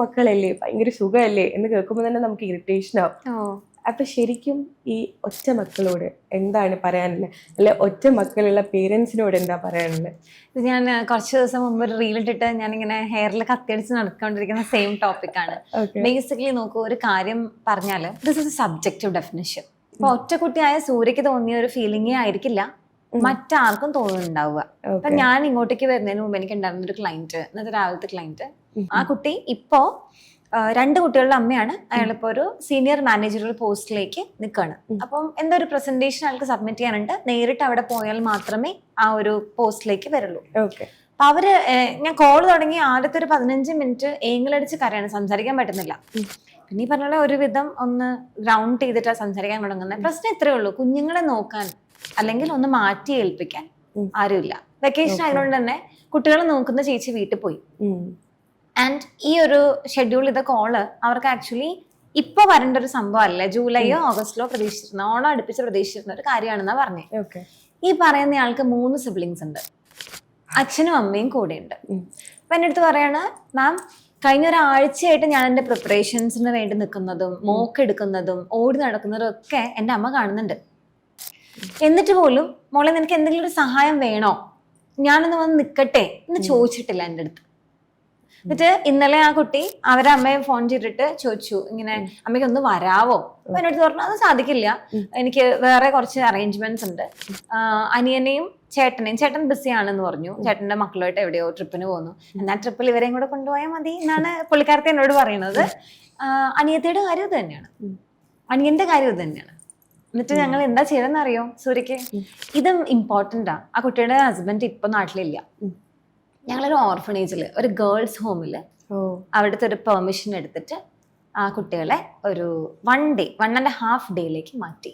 മക്കളല്ലേ, ഭയങ്കര സുഖമല്ലേ എന്ന് കേൾക്കുമ്പോൾ തന്നെ നമുക്ക് ഇറിറ്റേഷൻ ആവും. അപ്പൊ ശരിക്കും ഈ ഒറ്റ മക്കളോട് എന്താണ് പറയാനുള്ളത്, അല്ലെ ഒറ്റ മക്കളുള്ള പേരൻസിനോട് എന്താ പറയാനുള്ളത്? ഞാൻ കുറച്ച് ദിവസം മുമ്പ് ഒരു റീൽ ഇട്ടിട്ട് ഞാനിങ്ങനെ ഹെയറിൽ കത്തിയടിച്ച് നടക്കൊണ്ടിരിക്കുന്ന സെയിം ടോപ്പിക്കാണ്. ബേസിക്കലി നോക്കൂ, ഒരു കാര്യം പറഞ്ഞാല് this is A subjective definition. ഇപ്പൊ ഒറ്റ കുട്ടിയായ സൂര്യക്ക് തോന്നിയ ഒരു ഫീലിംഗേ ആയിരിക്കില്ല മറ്റാർക്കും തോന്നുന്നുണ്ടാവുക. അപ്പൊ ഞാൻ ഇങ്ങോട്ടേക്ക് വരുന്നതിന് മുമ്പ് എനിക്ക് ഉണ്ടായിരുന്ന ഒരു ക്ലയന്റ്, ഇന്നത്തെ രാവിലത്തെ ക്ലയന്റ്, ആ കുട്ടി ഇപ്പോ 2 കുട്ടികളുടെ അമ്മയാണ്. അയാളിപ്പോ ഒരു സീനിയർ മാനേജറൽ പോസ്റ്റിലേക്ക് നിൽക്കുകയാണ്. അപ്പം എന്തോ ഒരു പ്രസന്റേഷൻ അയാൾക്ക് സബ്മിറ്റ് ചെയ്യാനുണ്ട്. നേരിട്ട് അവിടെ പോയാൽ മാത്രമേ ആ ഒരു പോസ്റ്റിലേക്ക് വരുള്ളൂ. അപ്പൊ അവര് ഞാൻ കോൾ തുടങ്ങി ആദ്യത്തെ ഒരു 15 മിനിറ്റ് ഏങ്ങിലടിച്ച് കരയാണ്, സംസാരിക്കാൻ പറ്റുന്നില്ല. പിന്നെ ഈ പറഞ്ഞ ഒരുവിധം ഒന്ന് ഗ്രൗണ്ട് ചെയ്തിട്ടാണ് സംസാരിക്കാൻ തുടങ്ങുന്നത്. പ്രശ്നം ഇത്രയേ ഉള്ളൂ, കുഞ്ഞുങ്ങളെ നോക്കാൻ അല്ലെങ്കിൽ ഒന്ന് മാറ്റി ഏൽപ്പിക്കാൻ ആരുമില്ല. വെക്കേഷൻ ആയതുകൊണ്ട് തന്നെ കുട്ടികളെ നോക്കുന്ന ചേച്ചി വീട്ടിൽ പോയി. ആൻഡ് ഈ ഒരു ഷെഡ്യൂൾ ചെയ്ത കോള് അവർക്ക് ആക്ച്വലി ഇപ്പൊ വരേണ്ട ഒരു സംഭവം അല്ല, ജൂലൈയോ ഓഗസ്റ്റിലോ പ്രതീക്ഷിച്ചിരുന്ന, ഓണം അടുപ്പിച്ച് പ്രതീക്ഷിച്ചിരുന്ന ഒരു കാര്യമാണെന്നാ പറഞ്ഞത്. ഈ പറയുന്ന ആൾക്ക് 3 സിബ്ലിങ്സ് ഉണ്ട്, അച്ഛനും അമ്മയും കൂടെ ഉണ്ട്. അപ്പൊ എൻ്റെ അടുത്ത് പറയാണ്, മാം കഴിഞ്ഞ ഒരാഴ്ചയായിട്ട് ഞാൻ എൻ്റെ പ്രിപ്പറേഷൻസിന് വേണ്ടി നിൽക്കുന്നതും മോക്ക് എടുക്കുന്നതും ഓടി നടക്കുന്നതും ഒക്കെ എൻ്റെ അമ്മ കാണുന്നുണ്ട്. എന്നിട്ട് പോലും മോളെ നിനക്ക് എന്തെങ്കിലും ഒരു സഹായം വേണോ, ഞാനൊന്ന് വന്ന് നിൽക്കട്ടെ എന്ന് ചോദിച്ചിട്ടില്ല എൻ്റെ അടുത്ത്. എന്നിട്ട് ഇന്നലെ ആ കുട്ടി അവരെ അമ്മയെ ഫോൺ ചെയ്തിട്ട് ചോദിച്ചു, ഇങ്ങനെ അമ്മയ്ക്ക് ഒന്ന് വരാവോ? അപ്പൊ എൻ്റെ അടുത്ത് പറഞ്ഞു അത് സാധിക്കില്ല, എനിക്ക് വേറെ കുറച്ച് അറേഞ്ച്മെന്റ്സ് ഉണ്ട്. അനിയനെയും ചേട്ടൻ ബിസി ആണെന്ന് പറഞ്ഞു, ചേട്ടന്റെ മക്കളുമായിട്ട് എവിടെയോ ട്രിപ്പിന് പോകുന്നു, എന്നാൽ ട്രിപ്പിൽ ഇവരെയും കൂടെ കൊണ്ടുപോയാൽ മതി എന്നാണ് പുള്ളിക്കാരത്തെ എന്നോട് പറയുന്നത്. അനിയത്തിയുടെ കാര്യം ഇത് തന്നെയാണ്, അനിയന്റെ കാര്യം ഇത് തന്നെയാണ്. എന്നിട്ട് ഞങ്ങൾ എന്താ ചെയ്തെന്ന് അറിയോ സൂര്യക്ക്? ഇത് ഇമ്പോർട്ടൻ്റാ. ആ കുട്ടിയുടെ ഹസ്ബൻഡ് ഇപ്പൊ നാട്ടിലില്ല. ഞങ്ങളൊരു ഓർഫണേജിൽ, ഒരു ഗേൾസ് ഹോമില് അവിടുത്തെ ഒരു പെർമിഷൻ എടുത്തിട്ട് ആ കുട്ടികളെ ഒരു 1.5 ഡേയിലേക്ക് മാറ്റി.